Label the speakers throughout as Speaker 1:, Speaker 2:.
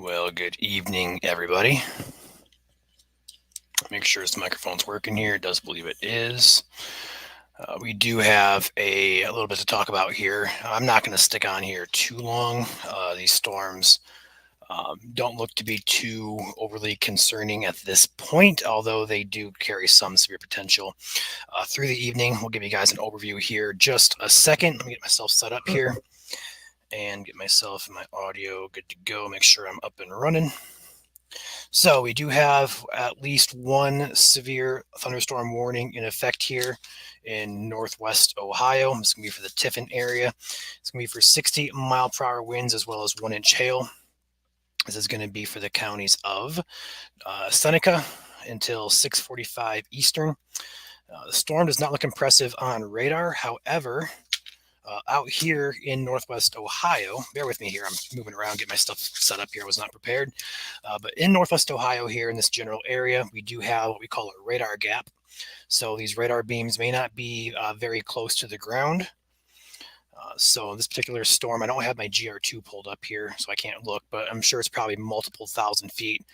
Speaker 1: Well, good evening, everybody. Make sure this microphone's working here. It does believe it is. We do have a little bit to talk about here. I'm not going to stick on here too long. These storms don't look to be too overly concerning at this point, although they do carry some severe potential through the evening. We'll give you guys an overview here just a second. Let me get myself set up here and get myself and my audio good to go. Make sure I'm up and running. So we do have at least one severe thunderstorm warning in effect here in northwest Ohio. It's going to be for the Tiffin area. It's going to be for 60-mile-per-hour winds as well as 1-inch hail. This is going to be for the counties of Seneca until 6:45 Eastern. The storm does not look impressive on radar. However, out here in northwest Ohio, bear with me here, I'm moving around, get my stuff set up here, I was not prepared. But in northwest Ohio here in this general area, we do have what we call a radar gap. So these radar beams may not be very close to the ground. So this particular storm, I don't have my GR2 pulled up here, so I can't look, but I'm sure it's probably multiple thousand feet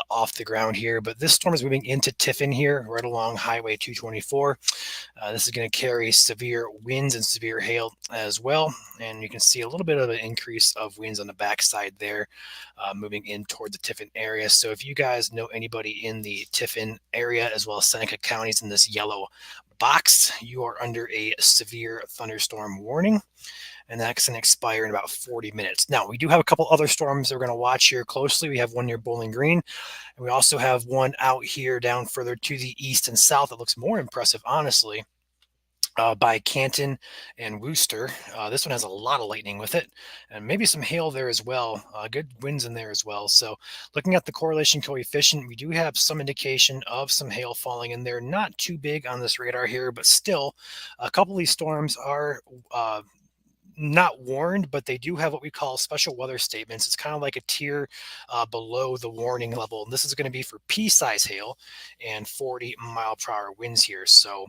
Speaker 1: off the ground here. But this storm is moving into Tiffin here, right along Highway 224. This is going to carry severe winds and severe hail as well. And you can see a little bit of an increase of winds on the backside there, moving in toward the Tiffin area. So if you guys know anybody in the Tiffin area, as well as Seneca counties in this yellow box, you are under a severe thunderstorm warning, and that's going to expire in about 40 minutes. Now, we do have a couple other storms that we're going to watch here closely. We have one near Bowling Green, and we also have one out here down further to the east and south that looks more impressive, honestly, by Canton and Wooster. This one has a lot of lightning with it, and maybe some hail there as well. Good winds in there as well. So looking at the correlation coefficient, we do have some indication of some hail falling in there. Not too big on this radar here, but still a couple of these storms are not warned, but they do have what we call special weather statements. It's kind of like a tier below the warning level. And this is going to be for pea-size hail and 40-mile-per-hour winds here. So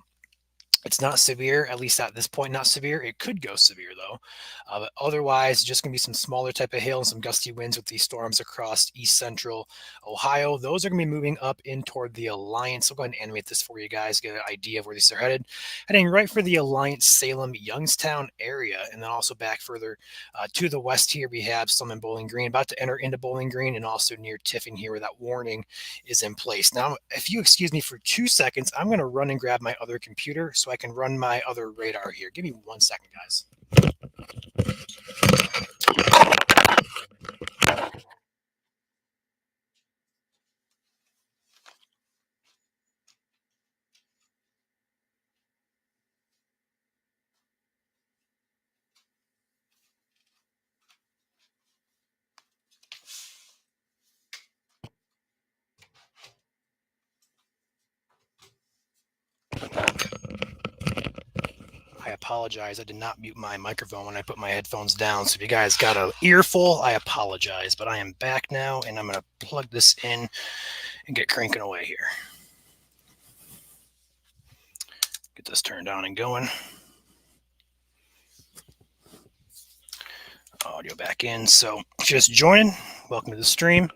Speaker 1: it's not severe, at least at this point, not severe. It could go severe, though. But otherwise, just going to be some smaller type of hail and some gusty winds with these storms across east central Ohio. Those are going to be moving up in toward the Alliance. I'll go ahead and animate this for you guys, get an idea of where these are headed. Heading right for the Alliance, Salem, Youngstown area, and then also back further to the west here, we have some in Bowling Green, about to enter into Bowling Green, and also near Tiffin here where that warning is in place. Now, if you excuse me for 2 seconds, I'm going to run and grab my other computer so I can run my other radar here. Give me 1 second, guys. I apologize. I did not mute my microphone when I put my headphones down. So if you guys got an earful, I apologize. But I am back now, and I'm going to plug this in and get cranking away here. Get this turned on and going. Audio back in. So if you're just joining, welcome to the stream.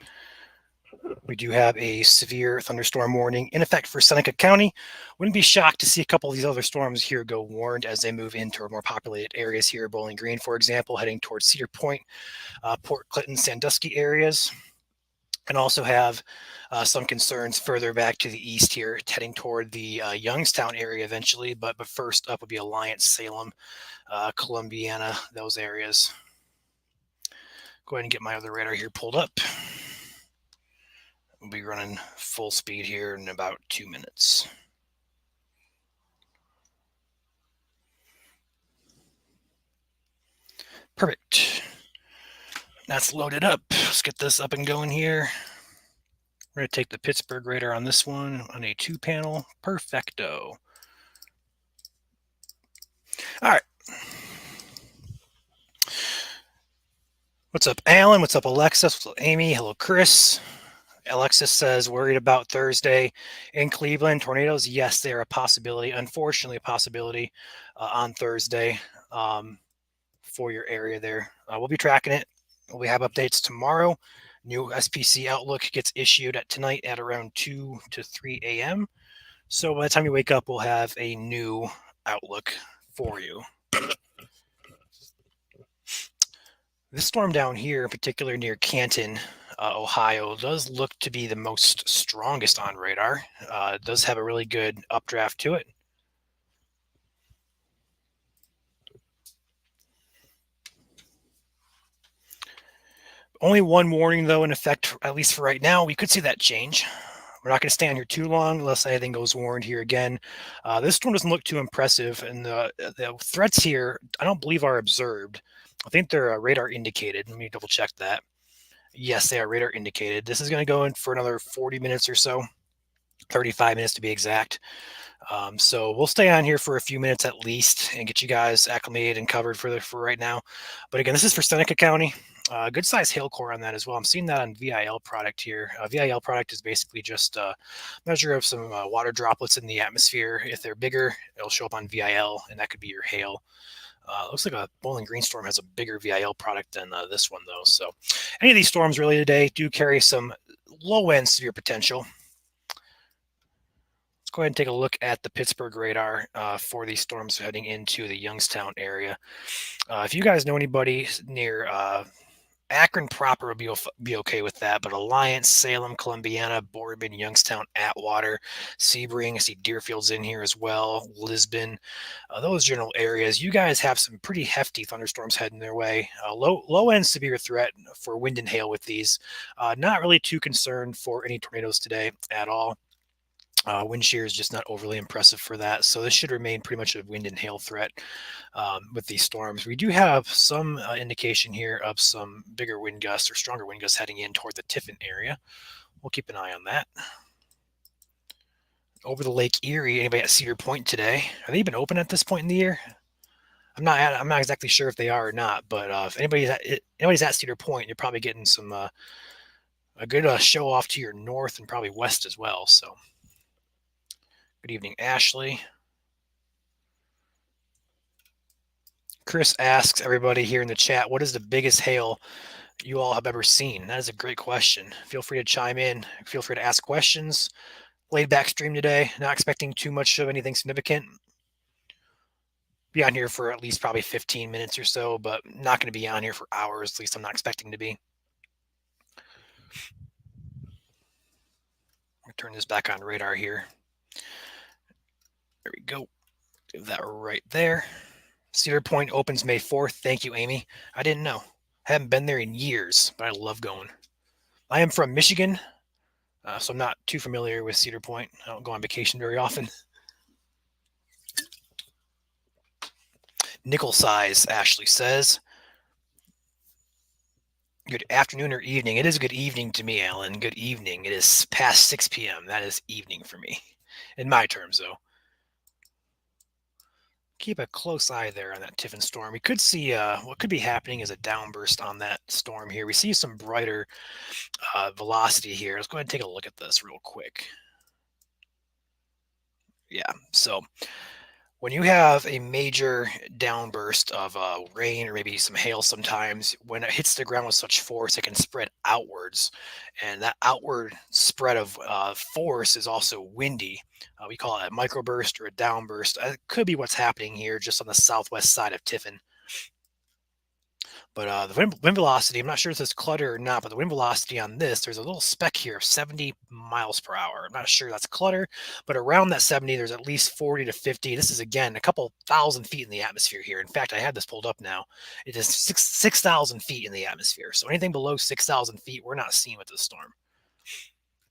Speaker 1: We do have a severe thunderstorm warning in effect for Seneca County. Wouldn't be shocked to see a couple of these other storms here go warned as they move into more populated areas here. Bowling Green, for example, heading towards Cedar Point, Port Clinton, Sandusky areas. And also have some concerns further back to the east here, heading toward the Youngstown area eventually. But first up would be Alliance, Salem, Columbiana, those areas. Go ahead and get my other radar here pulled up. We'll be running full speed here in about 2 minutes. Perfect. That's loaded up. Let's get this up and going here. We're going to take the Pittsburgh radar on this one on a 2-panel. Perfecto. All right. What's up, Alan? What's up, Alexis? What's up, Amy? Hello, Chris. Alexis says, worried about Thursday in Cleveland. Tornadoes, yes, they're a possibility. Unfortunately, a possibility on Thursday for your area there. We'll be tracking it. We have updates tomorrow. New SPC outlook gets issued at tonight at around 2 to 3 a.m. So by the time you wake up, we'll have a new outlook for you. This storm down here, in particular near Canton, Ohio, does look to be the most strongest on radar. It does have a really good updraft to it. Only one warning, though, in effect, at least for right now. We could see that change. We're not going to stay on here too long unless anything goes warned here again. This storm doesn't look too impressive, and the threats here, I don't believe are observed. I think they're radar indicated. Let me double check that. Yes, they are radar indicated. This is going to go in for another 40 minutes or so, 35 minutes to be exact. So we'll stay on here for a few minutes at least and get you guys acclimated and covered for right now. But again, this is for Seneca County. Good size hail core on that as well. I'm seeing that on VIL product here. VIL product is basically just a measure of some water droplets in the atmosphere. If they're bigger, it'll show up on VIL, and that could be your hail. Looks like a Bowling Green storm has a bigger VIL product than this one, though. So any of these storms really today do carry some low-end severe potential. Let's go ahead and take a look at the Pittsburgh radar for these storms heading into the Youngstown area. If you guys know anybody near Akron proper would be okay with that, but Alliance, Salem, Columbiana, Boardman, Youngstown, Atwater, Sebring, I see Deerfield's in here as well, Lisbon, those general areas. You guys have some pretty hefty thunderstorms heading their way. Low end severe threat for wind and hail with these. Not really too concerned for any tornadoes today at all. Wind shear is just not overly impressive for that. So this should remain pretty much a wind and hail threat with these storms. We do have some indication here of some bigger wind gusts or stronger wind gusts heading in toward the Tiffin area. We'll keep an eye on that. Over the Lake Erie, anybody at Cedar Point today? Are they even open at this point in the year? I'm not exactly sure if they are or not, but if anybody's at Cedar Point, you're probably getting some a good show off to your north and probably west as well. So. Good evening, Ashley. Chris asks everybody here in the chat, what is the biggest hail you all have ever seen? That is a great question. Feel free to chime in. Feel free to ask questions. Laid back stream today. Not expecting too much of anything significant. Be on here for at least probably 15 minutes or so, but not going to be on here for hours. At least I'm not expecting to be. I'll turn this back on radar here. There we go. Give that right there. Cedar Point opens May 4th. Thank you, Amy. I didn't know. I haven't been there in years, but I love going. I am from Michigan, so I'm not too familiar with Cedar Point. I don't go on vacation very often. Nickel size, Ashley says. Good afternoon or evening. It is a good evening to me, Alan. Good evening. It is past 6 p.m. That is evening for me. In my terms, though. Keep a close eye there on that Tiffin storm. We could see what could be happening is a downburst on that storm here. We see some brighter velocity here. Let's go ahead and take a look at this real quick. Yeah, so when you have a major downburst of rain or maybe some hail sometimes, when it hits the ground with such force, it can spread outwards. And that outward spread of force is also windy. We call it a microburst or a downburst. It could be what's happening here just on the southwest side of Tiffin. But the wind velocity, I'm not sure if it's clutter or not, but the wind velocity on this, there's a little speck here of 70 miles per hour. I'm not sure that's clutter, but around that 70, there's at least 40 to 50. This is, again, a couple thousand feet in the atmosphere here. In fact, I have this pulled up now. It is 6,000 feet in the atmosphere. So anything below 6,000 feet, we're not seeing with this storm,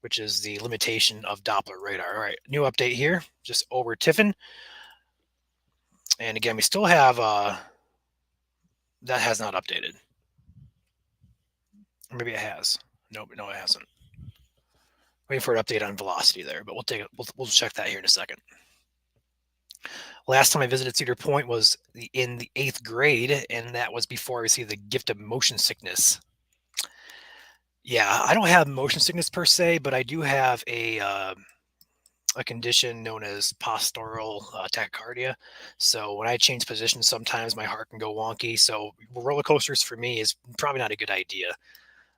Speaker 1: which is the limitation of Doppler radar. All right, new update here, just over Tiffin. And again, we still have... that has not updated. Or maybe it has. No, it hasn't. Waiting for an update on velocity there, but we'll check that here in a second. Last time I visited Cedar Point was in the 8th grade, and that was before I received the gift of motion sickness. Yeah, I don't have motion sickness per se, but I do have a condition known as postural tachycardia. So when I change positions, sometimes my heart can go wonky. So roller coasters for me is probably not a good idea.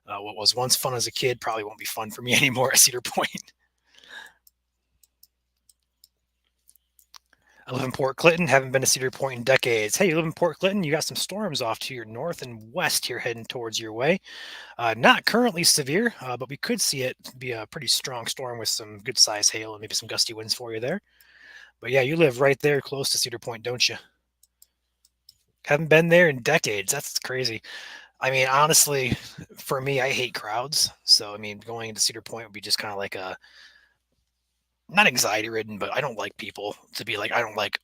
Speaker 1: What was once fun as a kid probably won't be fun for me anymore at Cedar Point. I live in Port Clinton, haven't been to Cedar Point in decades. Hey, you live in Port Clinton? You got some storms off to your north and west here heading towards your way. Not currently severe, but we could see it be a pretty strong storm with some good sized hail and maybe some gusty winds for you there. But yeah, you live right there close to Cedar Point, don't you? Haven't been there in decades. That's crazy. I mean, honestly, for me, I hate crowds. So, I mean, going into Cedar Point would be just kind of like a not anxiety ridden, but I don't like people to be like, I don't like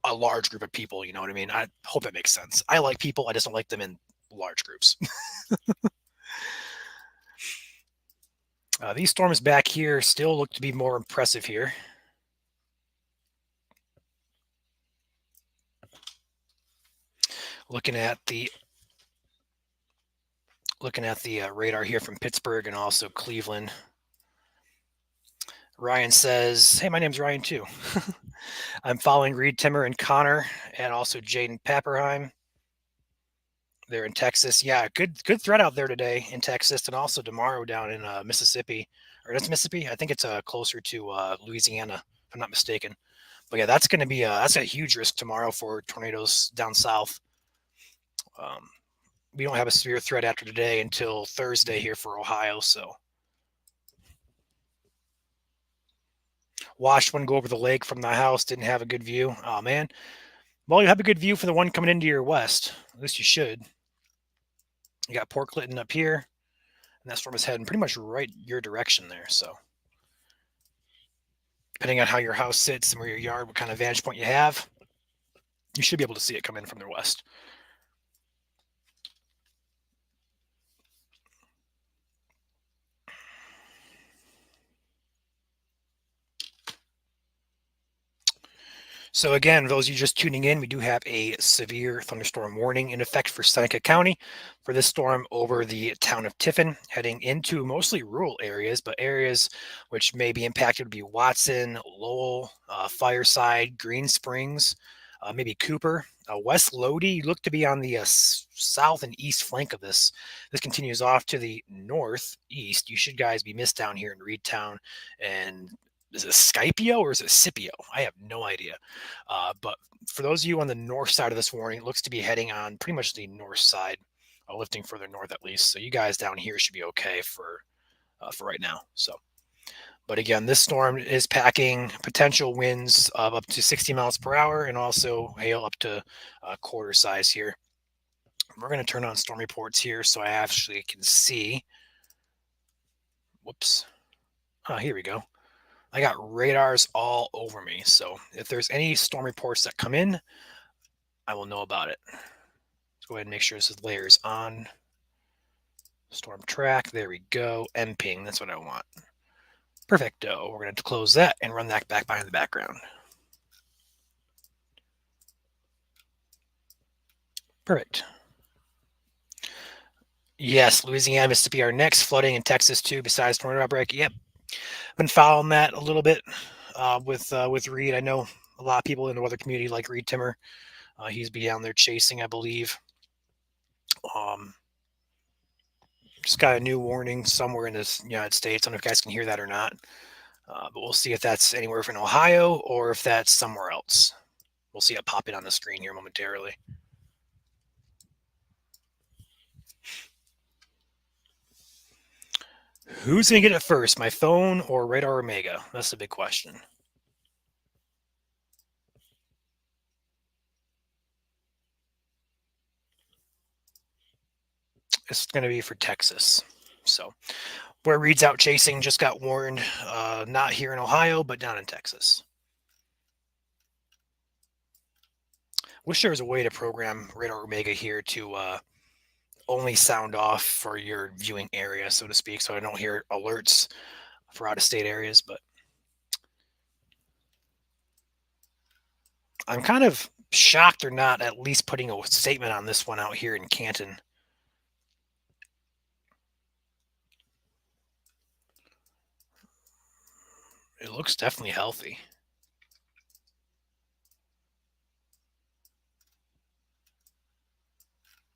Speaker 1: a large group of people. You know what I mean? I hope it makes sense. I like people. I just don't like them in large groups. These storms back here still look to be more impressive here. Looking at the radar here from Pittsburgh and also Cleveland. Ryan says, "Hey, my name's Ryan too. I'm following Reed Timmer and Connor, and also Jaden Papperheim. They're in Texas. Yeah, good threat out there today in Texas, and also tomorrow down in Mississippi, or that's Mississippi. I think it's closer to Louisiana, if I'm not mistaken. But yeah, that's going to be that's a huge risk tomorrow for tornadoes down south. Um, we don't have a severe threat after today until Thursday here for Ohio. So watched one go over the lake from the house. Didn't have a good view. Oh man. Well, you have a good view for the one coming into your west. At least you should. You got Port Clinton up here, and that storm is heading pretty much right your direction there. So depending on how your house sits and where your yard, what kind of vantage point you have, you should be able to see it come in from the west. So again, those of you just tuning in, we do have a severe thunderstorm warning in effect for Seneca County for this storm over the town of Tiffin, heading into mostly rural areas, but areas which may be impacted would be Watson, Lowell, Fireside, Green Springs, maybe Cooper. West Lodi look to be on the south and east flank of this. This continues off to the northeast. You should guys be missed down here in Reedtown and is it Scipio or is it Scipio? I have no idea. But for those of you on the north side of this warning, it looks to be heading on pretty much the north side, lifting further north at least. So you guys down here should be okay for right now. So, but again, this storm is packing potential winds of up to 60 miles per hour and also hail up to quarter size here. We're going to turn on storm reports here so I actually can see. Whoops. Here we go. I got radars all over me. So if there's any storm reports that come in, I will know about it. Let's go ahead and make sure this is layers on. Storm track. There we go. MPing. That's what I want. Perfecto. We're going to close that and run that back behind the background. Perfect. Yes, Louisiana, Mississippi are next. Flooding in Texas too, besides tornado outbreak. Yep. Been following that a little bit with Reed. I know a lot of people in the weather community like Reed Timmer. He's be down there chasing, I believe. Just got a new warning somewhere in the United States. I don't know if you guys can hear that or not. But we'll see if that's anywhere from Ohio or if that's somewhere else. We'll see it popping on the screen here momentarily. Who's going to get it first, my phone or Radar Omega? That's the big question. It's going to be for Texas. So, where Reed's out chasing just got warned, not here in Ohio, but down in Texas. Wish there was a way to program Radar Omega here to only sound off for your viewing area, so to speak, so I don't hear alerts for out-of-state areas. But I'm kind of shocked they're not at least putting a statement on this one out here in Canton. It looks definitely healthy.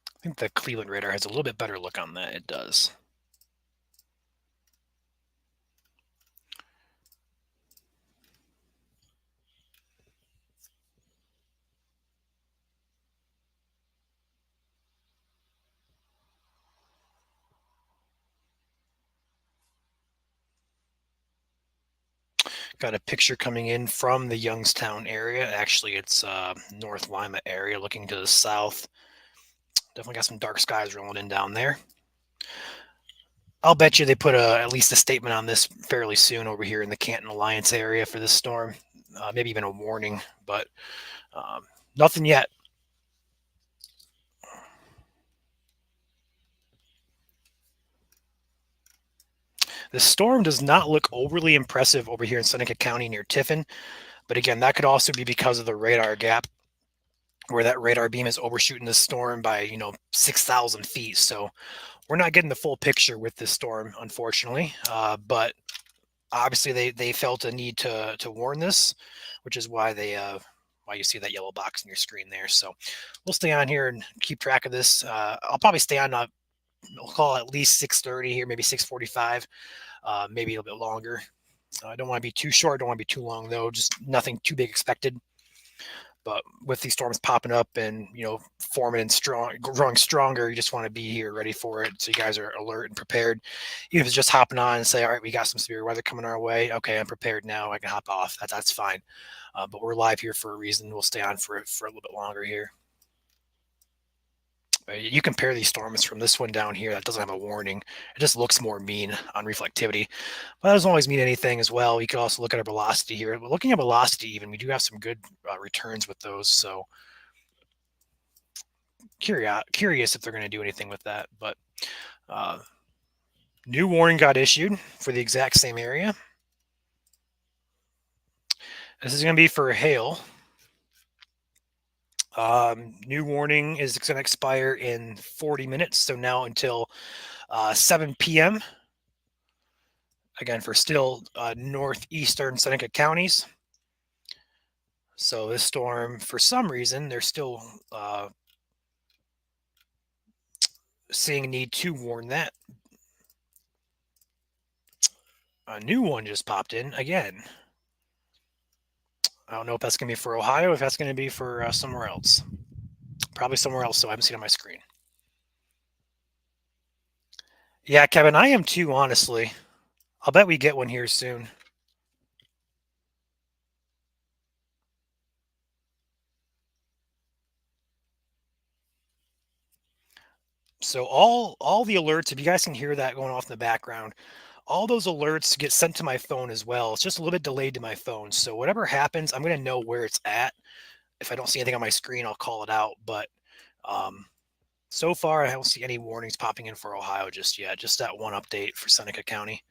Speaker 1: I think the Cleveland radar has a little bit better look on that. It does. Got a picture coming in from the Youngstown area. Actually, it's North Lima area looking to the south. Definitely got some dark skies rolling in down there. I'll bet you they put at least a statement on this fairly soon over here in the Canton Alliance area for this storm. Maybe even a warning, but nothing yet. The storm does not look overly impressive over here in Seneca County near Tiffin, but again, that could also be because of the radar gap, where that radar beam is overshooting the storm by 6,000 feet. So we're not getting the full picture with this storm, unfortunately. But obviously, they felt a need to warn this, which is why why you see that yellow box on your screen there. So we'll stay on here and keep track of this. I'll probably stay on. We'll call at least 6:30 here, maybe 6:45, maybe a little bit longer. I don't want to be too short. Don't want to be too long though. Just nothing too big expected. But with these storms popping up and forming and growing stronger, you just want to be here ready for it, so you guys are alert and prepared. Even if it's just hopping on and say, all right, we got some severe weather coming our way. Okay, I'm prepared now. I can hop off. That's fine. But we're live here for a reason. We'll stay on for a little bit longer here. You compare these storms from this one down here that doesn't have a warning. It just looks more mean on reflectivity. But that doesn't always mean anything as well. You could also look at our velocity here. But looking at velocity even, we do have some good returns with those. So curious if they're going to do anything with that. But new warning got issued for the exact same area. This is going to be for hail. New warning is going to expire in 40 minutes. So now until 7 p.m. Again, for still northeastern Seneca counties. So this storm, for some reason, they're still seeing a need to warn that. A new one just popped in again. I don't know if that's going to be for Ohio, if that's going to be for somewhere else. Probably somewhere else, so I haven't seen it on my screen. Yeah, Kevin, I am too, honestly. I'll bet we get one here soon. So all the alerts, if you guys can hear that going off in the background, all those alerts get sent to my phone as well. It's just a little bit delayed to my phone. So whatever happens, I'm going to know where it's at. If I don't see anything on my screen, I'll call it out. But so far, I don't see any warnings popping in for Ohio just yet. Just that one update for Seneca County.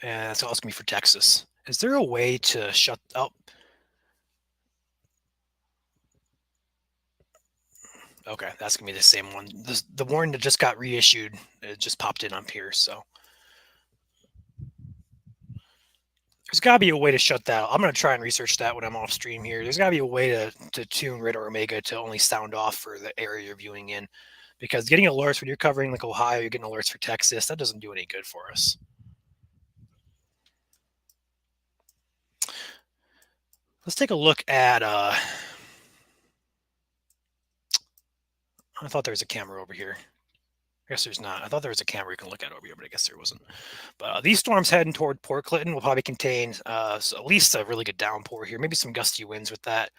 Speaker 1: And that's also going to be for Texas. Is there a way to shut up? Okay, that's going to be the same one. The warning that just got reissued, it just popped in up here. So there's got to be a way to shut that. I'm going to try and research that when I'm off stream here. There's got to be a way to tune Radar Omega to only sound off for the area you're viewing in. Because getting alerts when you're covering like Ohio, you're getting alerts for Texas, that doesn't do any good for us. Let's take a look at, I thought there was a camera over here. I guess there's not. I thought there was a camera you can look at over here, but I guess there wasn't. But these storms heading toward Port Clinton will probably contain so at least a really good downpour here, maybe some gusty winds with that.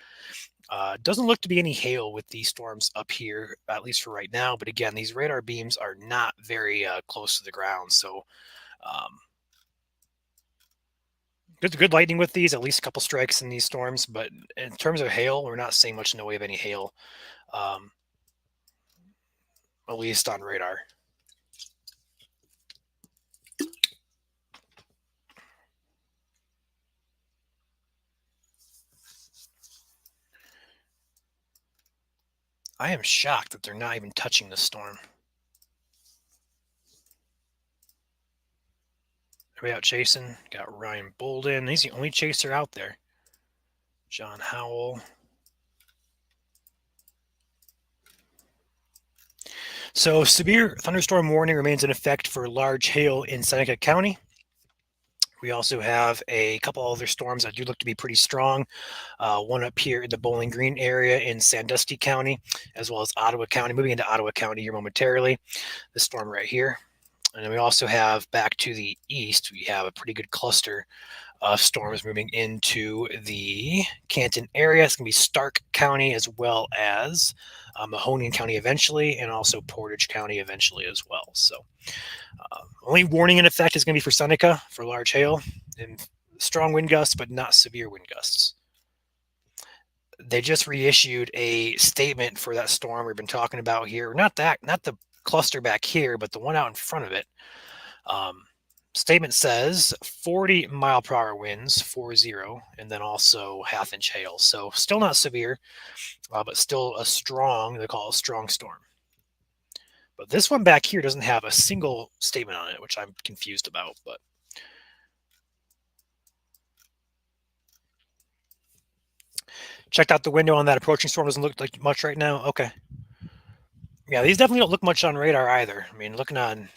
Speaker 1: Doesn't look to be any hail with these storms up here, at least for right now. But again, these radar beams are not very close to the ground. So good lightning with these, at least a couple strikes in these storms. But in terms of hail, we're not seeing much in the way of any hail, at least on radar. I am shocked that they're not even touching the storm. Everybody out chasing. Got Ryan Bolden. He's the only chaser out there. John Howell. So severe thunderstorm warning remains in effect for large hail in Seneca County. We also have a couple other storms that do look to be pretty strong. One up here in the Bowling Green area in Sandusky County, as well as Ottawa County. Moving into Ottawa County here momentarily. The storm right here. And then we also have back to the east, we have a pretty good cluster of storms moving into the Canton area. It's going to be Stark County as well as Mahoning County eventually, and also Portage County eventually as well. So only warning in effect is going to be for Seneca for large hail and strong wind gusts, but not severe wind gusts. They just reissued a statement for that storm we've been talking about here. Not the cluster back here, but the one out in front of it. Statement says 40-mile-per-hour winds, 40, and then also half-inch hail. So still not severe, but still a strong, they call it a strong storm. But this one back here doesn't have a single statement on it, which I'm confused about. But checked out the window on that approaching storm. Doesn't look like much right now. Okay. Yeah, these definitely don't look much on radar either. I mean, looking on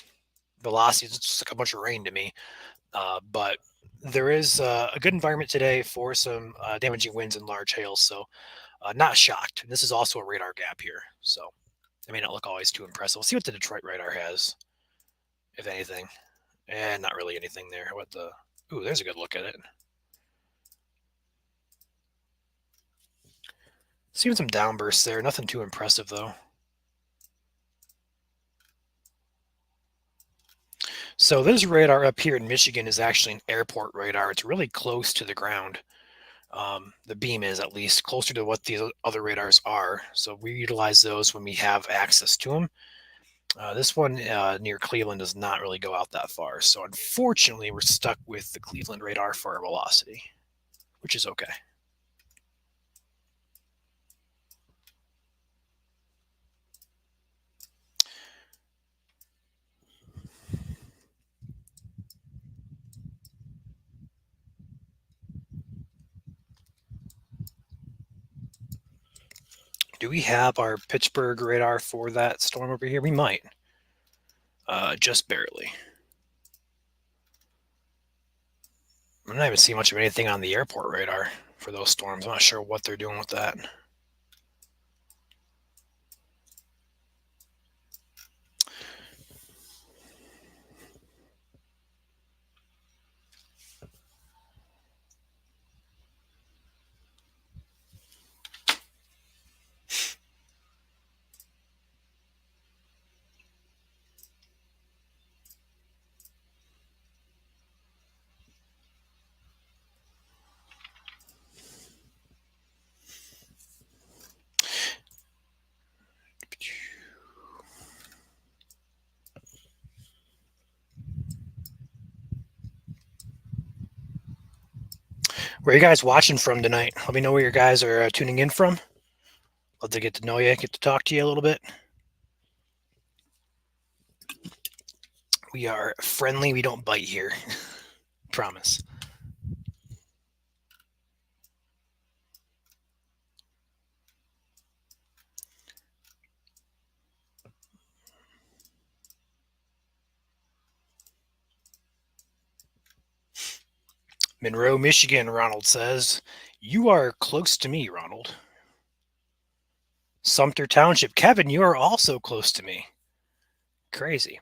Speaker 1: velocity, it's just like a bunch of rain to me. But there is a good environment today for some damaging winds and large hail. So not shocked. And this is also a radar gap here. So it may not look always too impressive. We'll see what the Detroit radar has, if anything. And not really anything there. What the? Ooh, there's a good look at it. Seeing some downbursts there. Nothing too impressive, though. So this radar up here in Michigan is actually an airport radar. It's really close to the ground. The beam is at least closer to what the other radars are. So we utilize those when we have access to them. This one near Cleveland does not really go out that far. So unfortunately, we're stuck with the Cleveland radar for our velocity, which is okay. Do we have our Pittsburgh radar for that storm over here? We might. Just barely. I'm not even seeing much of anything on the airport radar for those storms. I'm not sure what they're doing with that. Where are you guys watching from tonight? Let me know where you guys are tuning in from. Love to get to know you, get to talk to you a little bit. We are friendly. We don't bite here. Promise. Monroe, Michigan, Ronald says. You are close to me, Ronald. Sumter Township. Kevin, you are also close to me. Crazy.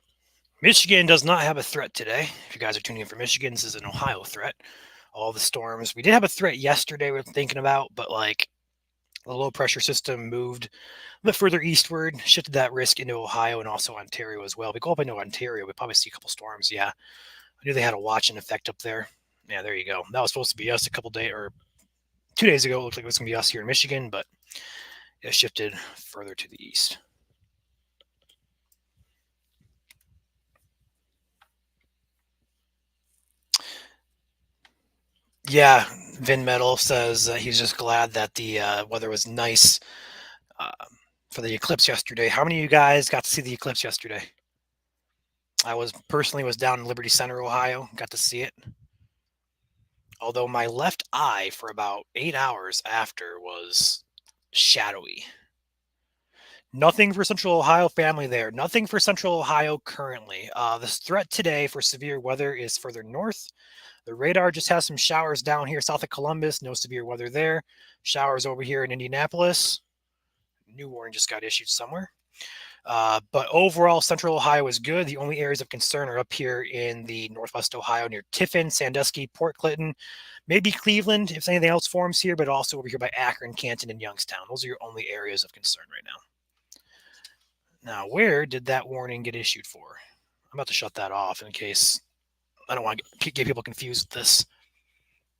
Speaker 1: Michigan does not have a threat today. If you guys are tuning in for Michigan, this is an Ohio threat. All the storms. We did have a threat yesterday we were thinking about, but like the low pressure system moved a bit further eastward, shifted that risk into Ohio and also Ontario as well. We go up into Ontario, we probably see a couple storms. Yeah. I knew they had a watching effect up there. Yeah, there you go. That was supposed to be us a couple days or 2 days ago. It looked like it was going to be us here in Michigan, but it shifted further to the east. Yeah, Vin Metal says he's just glad that the weather was nice for the eclipse yesterday. How many of you guys got to see the eclipse yesterday? I was down in Liberty Center, Ohio, got to see it. Although my left eye for about 8 hours after was shadowy. Nothing for Central Ohio family there. Nothing for Central Ohio currently. This threat today for severe weather is further north. The radar just has some showers down here south of Columbus. No severe weather there. Showers over here in Indianapolis. New warning just got issued somewhere. But overall, central Ohio is good. The only areas of concern are up here in the northwest Ohio near Tiffin, Sandusky, Port Clinton, maybe Cleveland if anything else forms here, but also over here by Akron, Canton, and Youngstown. Those are your only areas of concern right now. Now, where did that warning get issued for? I'm about to shut that off in case I don't want to get people confused with this.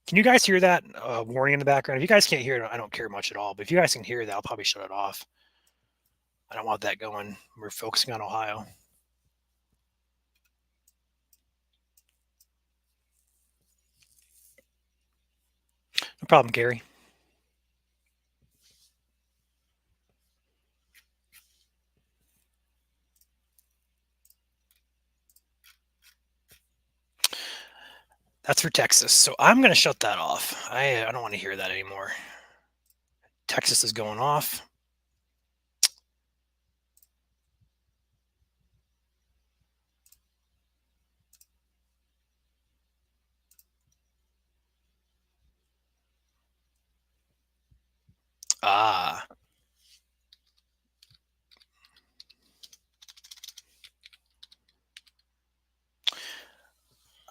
Speaker 1: Can you guys hear that warning in the background? If you guys can't hear it, I don't care much at all. But if you guys can hear that, I'll probably shut it off. I don't want that going. We're focusing on Ohio. No problem, Gary. That's for Texas. So I'm going to shut that off. I don't want to hear that anymore. Texas is going off. Ah.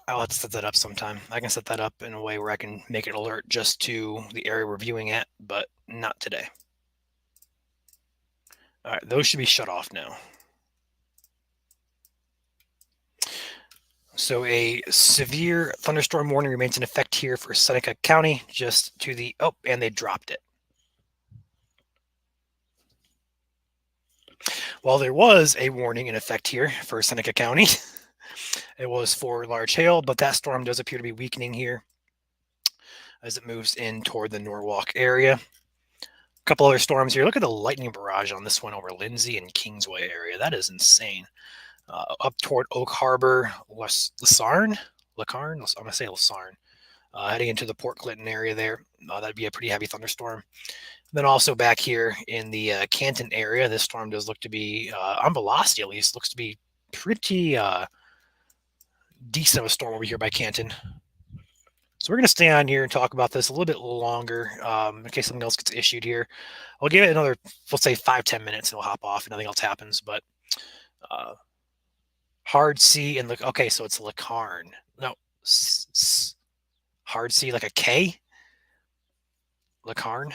Speaker 1: I'll have to set that up sometime. I can set that up in a way where I can make it alert just to the area we're viewing at, but not today. All right, those should be shut off now. So a severe thunderstorm warning remains in effect here for Seneca County, just to the, oh, and they dropped it. Well, there was a warning in effect here for Seneca County. It was for large hail, but that storm does appear to be weakening here as it moves in toward the Norwalk area. A couple other storms here. Look at the lightning barrage on this one over Lindsay and Kingsway area. That is insane. Up toward Oak Harbor, Lacarne. I'm going to say Lacarne. Heading into the Port Clinton area there. That'd be a pretty heavy thunderstorm. Then also back here in the Canton area, this storm does look to be, on velocity at least, looks to be pretty decent of a storm over here by Canton. So we're going to stay on here and talk about this a little bit longer in case something else gets issued here. I'll give it another, we'll say 5-10 minutes and we'll hop off if nothing else happens. But hard C and okay, so it's Lacarne. No, hard C like a K? Lacarne?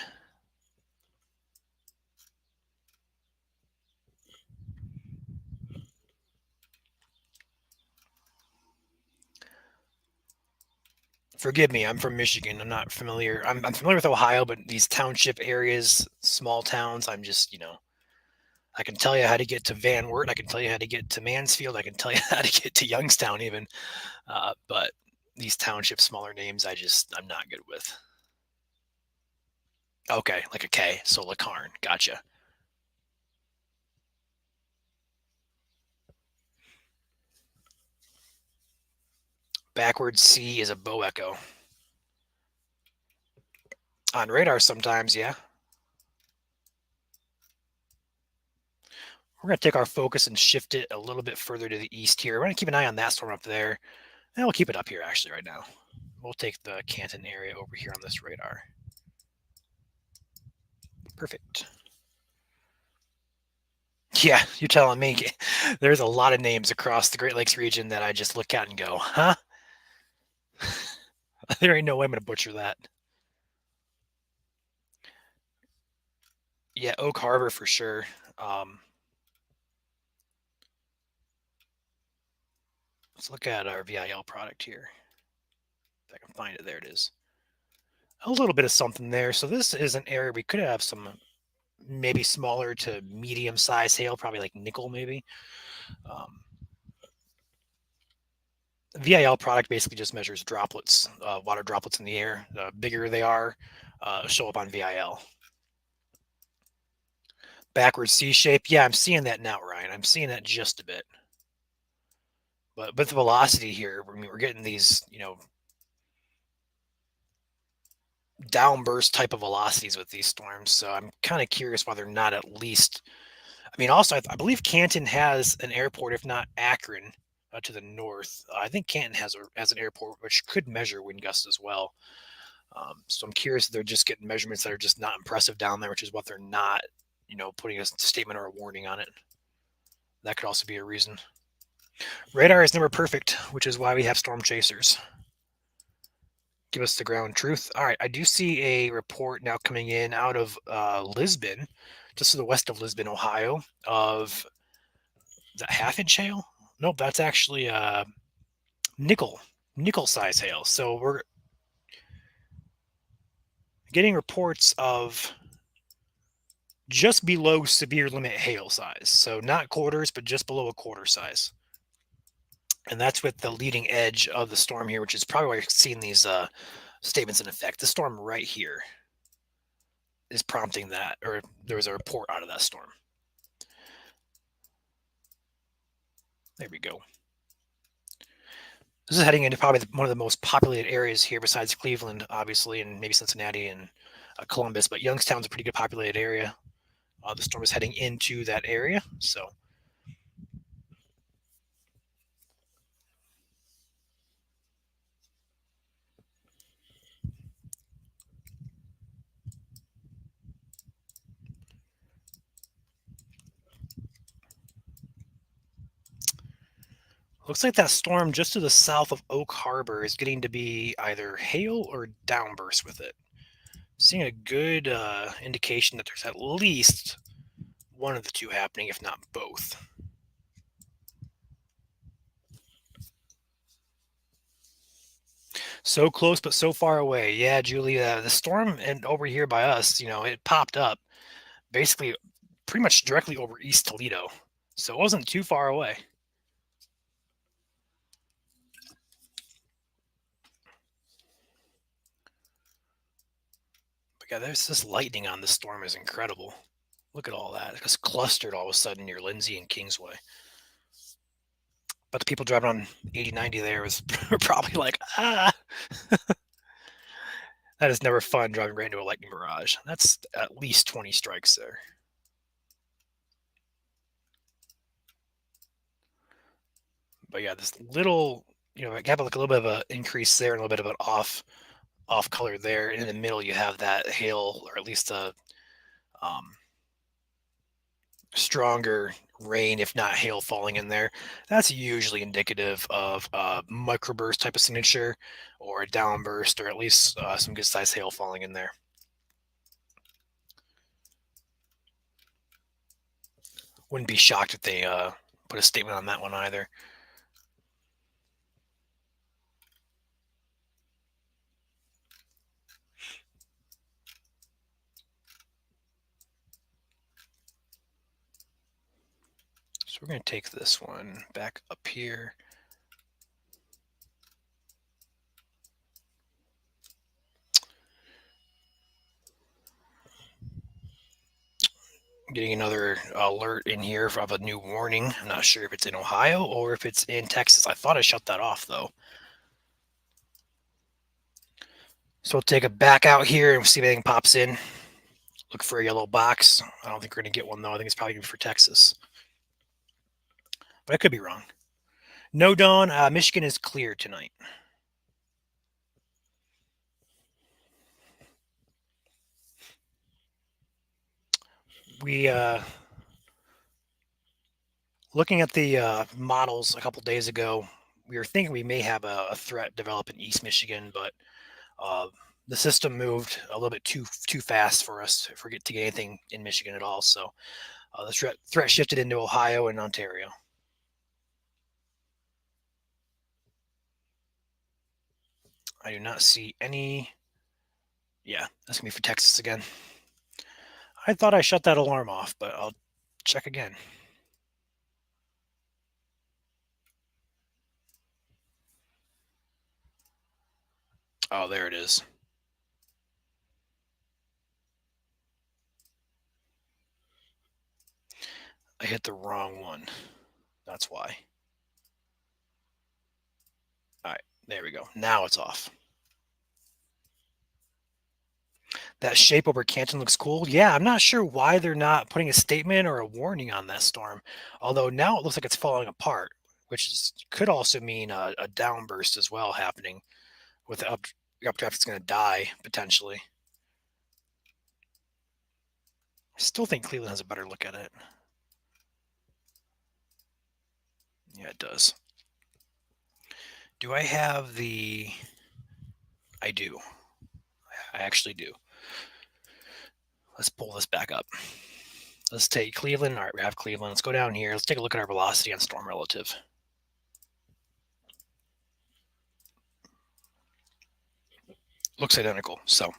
Speaker 1: Forgive me, I'm from Michigan. I'm not familiar. I'm familiar with Ohio, but these township areas, small towns, I'm just, I can tell you how to get to Van Wert. I can tell you how to get to Mansfield. I can tell you how to get to Youngstown even. But these township smaller names, I'm not good with. Okay, like a K. So Lacarne. Gotcha. Backwards C is a bow echo. On radar sometimes, yeah. We're going to take our focus and shift it a little bit further to the east here. We're going to keep an eye on that storm up there. And we'll keep it up here actually right now. We'll take the Canton area over here on this radar. Perfect. Yeah, you're telling me. There's a lot of names across the Great Lakes region that I just look at and go, huh? There ain't no way I'm going to butcher that. Yeah, Oak Harbor for sure. Let's look at our VIL product here. If I can find it, there it is. A little bit of something there. So this is an area we could have some maybe smaller to medium size hail, probably like nickel maybe. VIL product basically just measures droplets, water droplets in the air. The bigger they are, show up on VIL. Backwards C shape. Yeah, I'm seeing that now, Ryan. I'm seeing that just a bit. But the velocity here, I mean, we're getting these, downburst type of velocities with these storms. So I'm kind of curious why they're not at least. I mean, also, I believe Canton has an airport, if not Akron. to the north. I think Canton has an airport which could measure wind gusts as well. So I'm curious if they're just getting measurements that are just not impressive down there, which is what they're not, putting a statement or a warning on it. That could also be a reason. Radar is never perfect, which is why we have storm chasers. Give us the ground truth. All right, I do see a report now coming in out of Lisbon, just to the west of Lisbon, Ohio, of is that half-inch hail? Nope, that's actually nickel, nickel size hail. So we're getting reports of just below severe limit hail size. So not quarters, but just below a quarter size. And that's with the leading edge of the storm here, which is probably why you're seeing these statements in effect. The storm right here is prompting that, or there was a report out of that storm. There we go. This is heading into probably one of the most populated areas here, besides Cleveland, obviously, and maybe Cincinnati and Columbus. But Youngstown's a pretty good populated area. The storm is heading into that area, so looks like that storm just to the south of Oak Harbor is getting to be either hail or downburst with it. Seeing a good indication that there's at least one of the two happening, if not both. So close, but so far away. Yeah, Julie, the storm and over here by us, it popped up basically pretty much directly over East Toledo. So it wasn't too far away. But yeah, there's this lightning on this storm is incredible. Look at all that. It's just clustered all of a sudden near Lindsay and Kingsway. But the people driving on 80/90 there was probably like, ah. That is never fun driving right into a lightning barrage. That's at least 20 strikes there. But yeah, this little, I have like a little bit of an increase there and a little bit of an off color there. And in the middle, you have that hail, or at least a um, stronger rain, if not hail, falling in there. That's usually indicative of a microburst type of signature, or a downburst, or at least some good sized hail falling in there. Wouldn't be shocked if they put a statement on that one either. So we're going to take this one back up here. Getting another alert in here of a new warning. I'm not sure if it's in Ohio or if it's in Texas. I thought I shut that off though. So we'll take it back out here and see if anything pops in. Look for a yellow box. I don't think we're going to get one though. I think it's probably going to be for Texas. But I could be wrong. No, Dawn. Michigan is clear tonight. We looking at the models a couple days ago. We were thinking we may have a threat develop in East Michigan, but the system moved a little bit too fast for us to get anything in Michigan at all. So the threat shifted into Ohio and Ontario. I do not see any. Yeah, that's gonna be for Texas again. I thought I shut that alarm off, but I'll check again. Oh, there it is. I hit the wrong one. That's why. All right, there we go. Now it's off. That shape over Canton looks cool. Yeah, I'm not sure why they're not putting a statement or a warning on that storm. Although now it looks like it's falling apart. could also mean a downburst as well happening with the updraft is going to die potentially. I still think Cleveland has a better look at it. Yeah, it does. Do I have the... I do. I actually do. Let's pull this back up. Let's take Cleveland. All right, we have Cleveland. Let's go down here. Let's take a look at our velocity on storm relative. Looks identical. So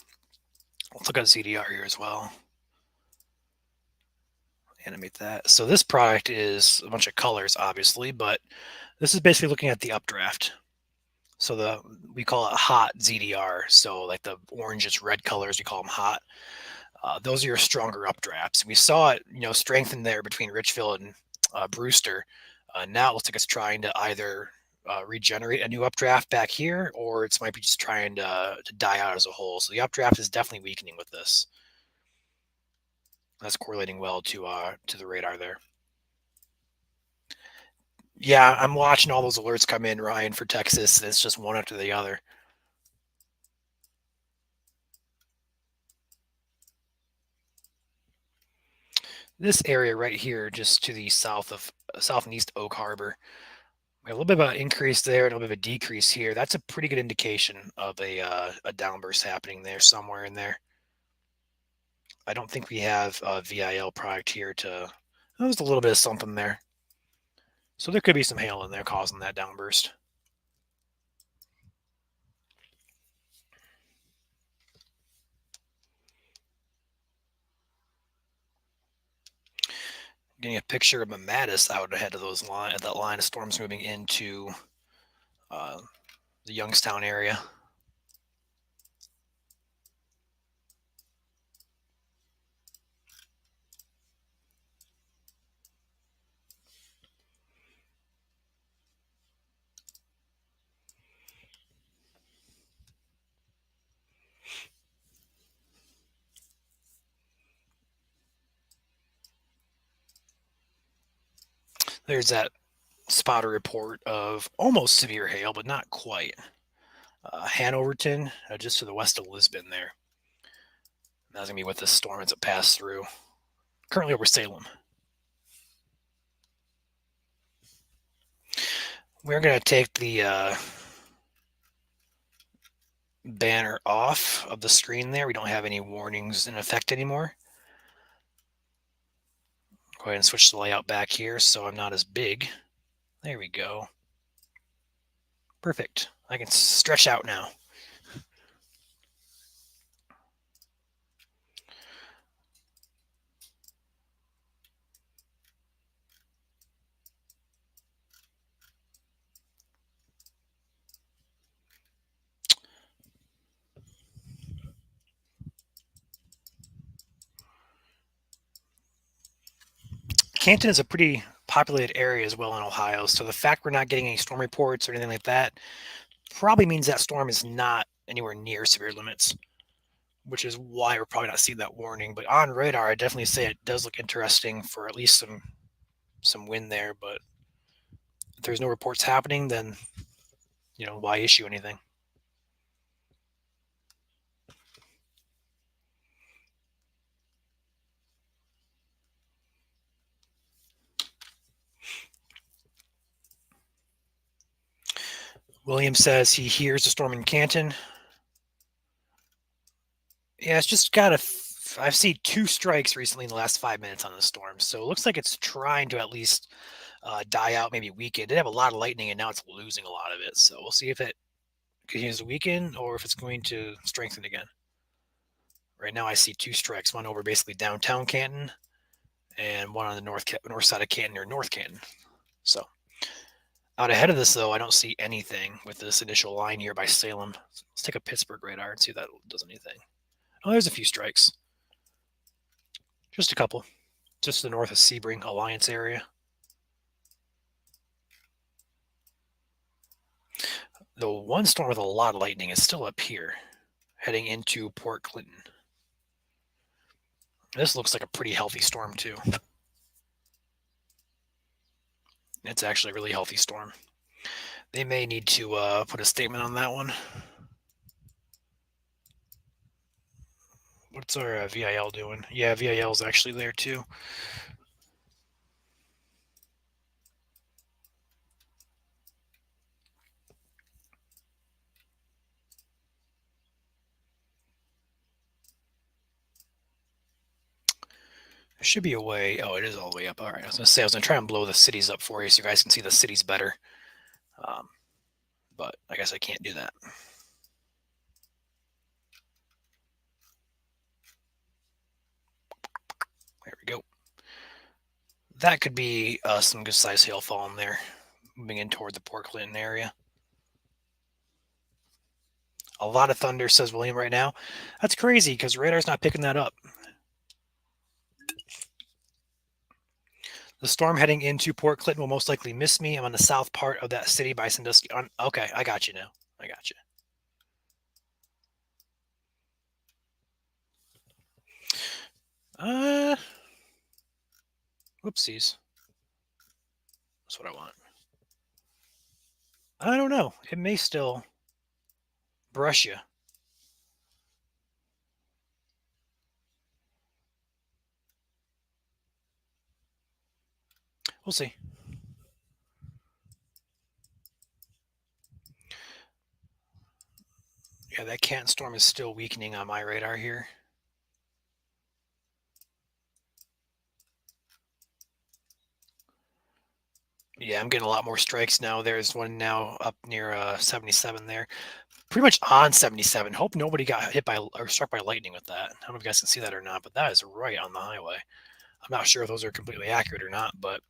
Speaker 1: let's look at ZDR here as well. Animate that. So this product is a bunch of colors, obviously, but this is basically looking at the updraft. So we call it hot ZDR. So like the orange, red colors, you call them hot. Those are your stronger updrafts. We saw it, strengthen there between Richfield and Brewster. Now it looks like it's trying to either regenerate a new updraft back here, or it might be just trying to die out as a whole. So the updraft is definitely weakening with this. That's correlating well to the radar there. Yeah, I'm watching all those alerts come in, Ryan, for Texas, and it's just one after the other. This area right here, just to the south and east Oak Harbor, we have a little bit of an increase there, and a little bit of a decrease here. That's a pretty good indication of a downburst happening there somewhere in there. I don't think we have a VIL product here there's a little bit of something there. So there could be some hail in there causing that downburst. Getting a picture of Mattis out ahead of that line of storms moving into the Youngstown area. There's that spotter report of almost severe hail, but not quite. Hanoverton, just to the west of Lisbon there. That's going to be with the storm as it passed through. Currently over Salem. We're going to take the banner off of the screen there. We don't have any warnings in effect anymore. Go ahead and switch the layout back here so I'm not as big. There we go. Perfect. I can stretch out now. Canton is a pretty populated area as well in Ohio, so the fact we're not getting any storm reports or anything like that probably means that storm is not anywhere near severe limits, which is why we're probably not seeing that warning. But on radar, I definitely say it does look interesting for at least some wind there. But if there's no reports happening, then why issue anything? William says he hears the storm in Canton. Yeah, it's just I've seen 2 strikes recently in the last 5 minutes on the storm, so it looks like it's trying to at least die out, maybe weaken. It did have a lot of lightning, and now it's losing a lot of it. So we'll see if it continues to weaken or if it's going to strengthen again. Right now, I see 2 strikes, one over basically downtown Canton, and one on the north side of Canton or North Canton. So out ahead of this, though, I don't see anything with this initial line here by Salem. Let's take a Pittsburgh radar and see if that does anything. Oh, there's a few strikes. Just a couple. Just to the north of Sebring, Alliance area. The one storm with a lot of lightning is still up here, heading into Port Clinton. This looks like a pretty healthy storm, too. It's actually a really healthy storm. They may need to put a statement on that one. What's our VIL doing? Yeah, VIL is actually there too. There should be a way. Oh, it is all the way up. All right. I was going to say, I was going to try and blow the cities up for you so you guys can see the cities better. Um, but I guess I can't do that. There we go. That could be some good size hail falling there, moving in toward the Port Clinton area. A lot of thunder, says William right now. That's crazy because radar's not picking that up. The storm heading into Port Clinton will most likely miss me. I'm on the south part of that city by Sandusky. Okay, I got you now. I got you. Whoopsies. That's what I want. I don't know. It may still brush you. We'll see. Yeah, that Canton storm is still weakening on my radar here. Yeah, I'm getting a lot more strikes now. There's one now up near 77 there. Pretty much on 77. Hope nobody got hit by or struck by lightning with that. I don't know if you guys can see that or not, but that is right on the highway. I'm not sure if those are completely accurate or not, but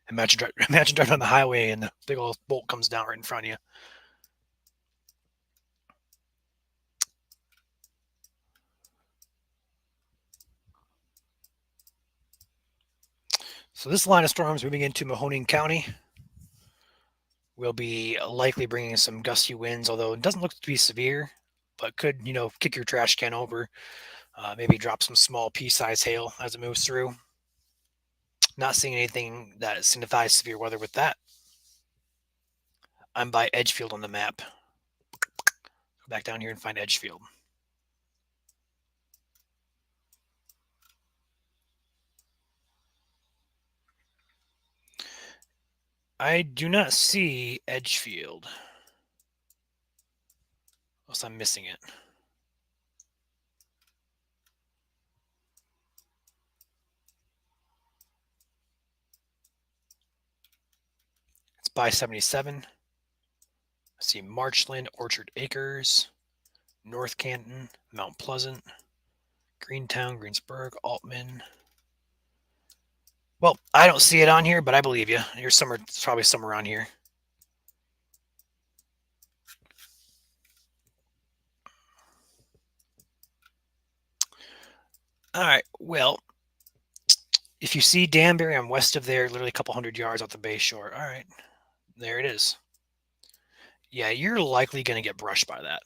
Speaker 1: imagine driving on the highway and the big old bolt comes down right in front of you. So this line of storms moving into Mahoning County will be likely bringing some gusty winds, although it doesn't look to be severe, but could, kick your trash can over, maybe drop some small pea-sized hail as it moves through. Not seeing anything that signifies severe weather with that. I'm by Edgefield on the map. Go back down here and find Edgefield. I do not see Edgefield. Unless I'm missing it. It's by 77. I see Marchland, Orchard Acres, North Canton, Mount Pleasant, Greentown, Greensburg, Altman. Well, I don't see it on here, but I believe you. You're somewhere, it's probably somewhere around here. All right. Well, if you see Danbury, I'm west of there, literally a couple hundred yards off the Bay Shore. All right. There it is. Yeah, you're likely going to get brushed by that.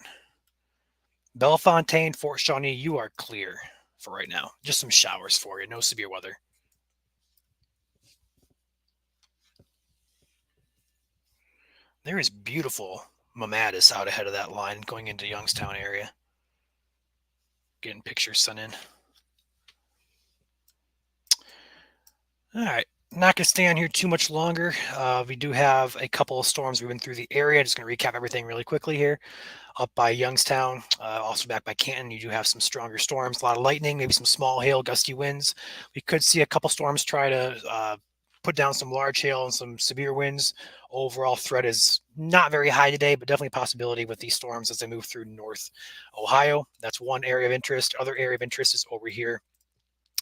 Speaker 1: Bellefontaine, Fort Shawnee, you are clear for right now. Just some showers for you. No severe weather. There is beautiful Mamatis out ahead of that line going into Youngstown area. Getting pictures sent in. All right. Not going to stay on here too much longer. We do have a couple of storms moving through the area. Just going to recap everything really quickly here. Up by Youngstown, also back by Canton, you do have some stronger storms, a lot of lightning, maybe some small hail, gusty winds. We could see a couple storms try to put down some large hail and some severe winds. Overall threat is not very high today, but definitely a possibility with these storms as they move through North Ohio. That's one area of interest. Other area of interest is over here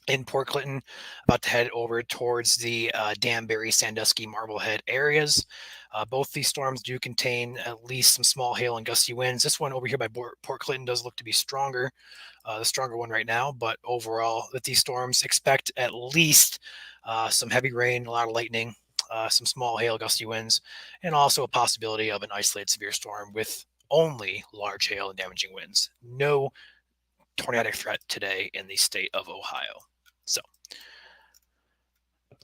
Speaker 1: in Port Clinton, about to head over towards the Danbury, Sandusky, Marblehead areas. Both these storms do contain at least some small hail and gusty winds. This one over here by Port Clinton does look to be stronger, the stronger one right now. But overall, with these storms, expect at least some heavy rain, a lot of lightning, some small hail, gusty winds, and also a possibility of an isolated severe storm with only large hail and damaging winds. No tornadic threat today in the state of Ohio. So,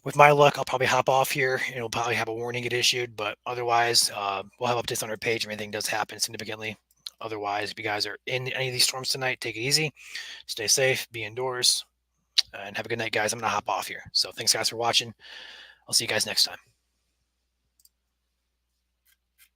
Speaker 1: with my luck, I'll probably hop off here and we'll probably have a warning get issued. But otherwise, we'll have updates on our page if anything does happen significantly. Otherwise, if you guys are in any of these storms tonight, take it easy, stay safe, be indoors, and have a good night, guys. I'm going to hop off here. So thanks, guys, for watching. I'll see you guys next time.